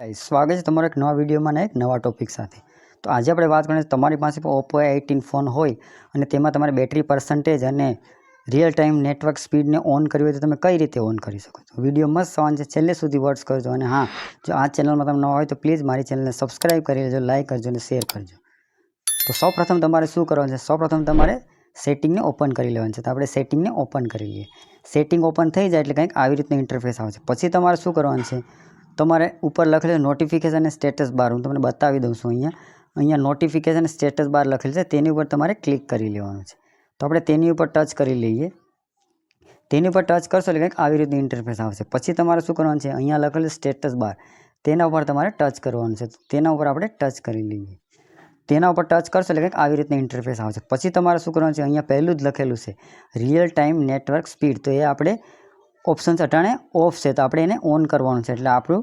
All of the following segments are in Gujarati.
સ્વાગત છે તમારો એક નવા વિડીયોમાં એક નવા ટોપિક સાથે। તો આજે આપણે વાત કરીએ તમારી પાસે ઓપ્પો A18 ફોન હોય અને તેમાં તમારે બેટરી પર્સન્ટેજ અને રિયલ ટાઈમ નેટવર્ક સ્પીડને ઓન કરવી હોય તો તમે કઈ રીતે ઓન કરી શકો છો। વિડીયો મસ્ત સવાન છે, છેલ્લે સુધી વોચ કરજો। અને હા, જો આ ચેનલમાં તમે નવા હોય તો પ્લીઝ મારી ચેનલને સબસ્ક્રાઈબ કરી લેજો, લાઇક કરજો અને શેર કરજો। તો સૌપ્રથમ તમારે શું કરવાનું છે, સૌપ્રથમ તમારે સેટિંગને ઓપન કરી લેવાનું છે। તો આપણે સેટિંગને ઓપન કરી લઈએ। સેટિંગ ઓપન થઈ જાય એટલે કંઈક આવી રીતનું ઇન્ટરફેસ આવશે। પછી તમારે શું કરવાનું છે, તમારે ઉપર લખેલું નોટિફિકેશન અને સ્ટેટસ બાર, હું તમને બતાવી દઉં છું। અહીંયા નોટિફિકેશન સ્ટેટસ બાર લખેલું છે, તેની ઉપર તમારે ક્લિક કરી લેવાનું છે। તો આપણે તેની ઉપર ટચ કરી લઈએ। તેની ઉપર ટચ કરશો એટલે કંઈક આવી રીતનું ઇન્ટરફેસ આવશે। પછી તમારે શું કરવાનું છે, અહીંયા લખેલું સ્ટેટસ બાર, તેના ઉપર તમારે ટચ કરવાનું છે। તેના ઉપર આપણે ટચ કરી લઈએ। તેના ઉપર ટચ કરશો એટલે કંઈક આવી રીતનું ઇન્ટરફેસ આવશે। પછી તમારે શું કરવાનું છે, અહીંયા પહેલું જ લખેલું છે રિયલ ટાઈમ નેટવર્ક સ્પીડ, તો એ આપણે ઓપ્શન અટાણે ઓફ છે, તો આપણે એને ઓન કરવાનું છે। એટલે આપણું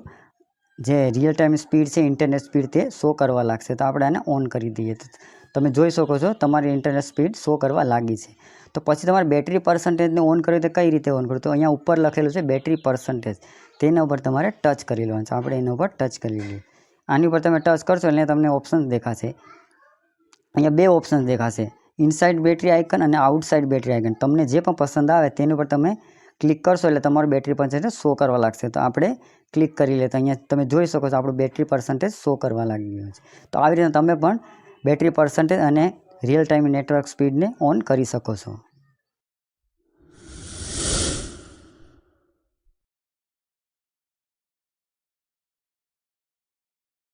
જે રિયલ ટાઈમ સ્પીડ છે, ઇન્ટરનેટ સ્પીડ, તે શો કરવા લાગશે। તો આપણે આને ઓન કરી દઈએ। તો તમે જોઈ શકો છો તમારી ઇન્ટરનેટ સ્પીડ શો કરવા લાગી છે। તો પછી તમારે બેટરી પર્સન્ટેજને ઓન કરવી તો કઈ રીતે ઓન કરવું, તો અહીંયા ઉપર લખેલું છે બેટરી પર્સન્ટેજ, તેના ઉપર તમારે ટચ કરી લેવાનું છે। આપણે એના ઉપર ટચ કરી લઈએ। આની ઉપર તમે ટચ કરશો એટલે તમને ઓપ્શન દેખાશે। અહીંયા બે ઓપ્શન દેખાશે, ઇનસાઇડ બેટરી આઇકન અને આઉટસાઇડ બેટરી આઇકન। તમને જે પણ પસંદ આવે તેની ઉપર તમે ક્લિક કરશો એટલે તમારું બેટરી પર્સન્ટેજ શો કરવા લાગશે। તો આપણે ક્લિક કરી લે, તો અહીંયા તમે જોઈ શકો છો આપણું બેટરી પર્સન્ટેજ શો કરવા લાગી ગયું છે। તો આવી રીતે તમે પણ બેટરી પર્સન્ટેજ અને રિયલ ટાઈમ નેટવર્ક સ્પીડને ઓન કરી શકો છો।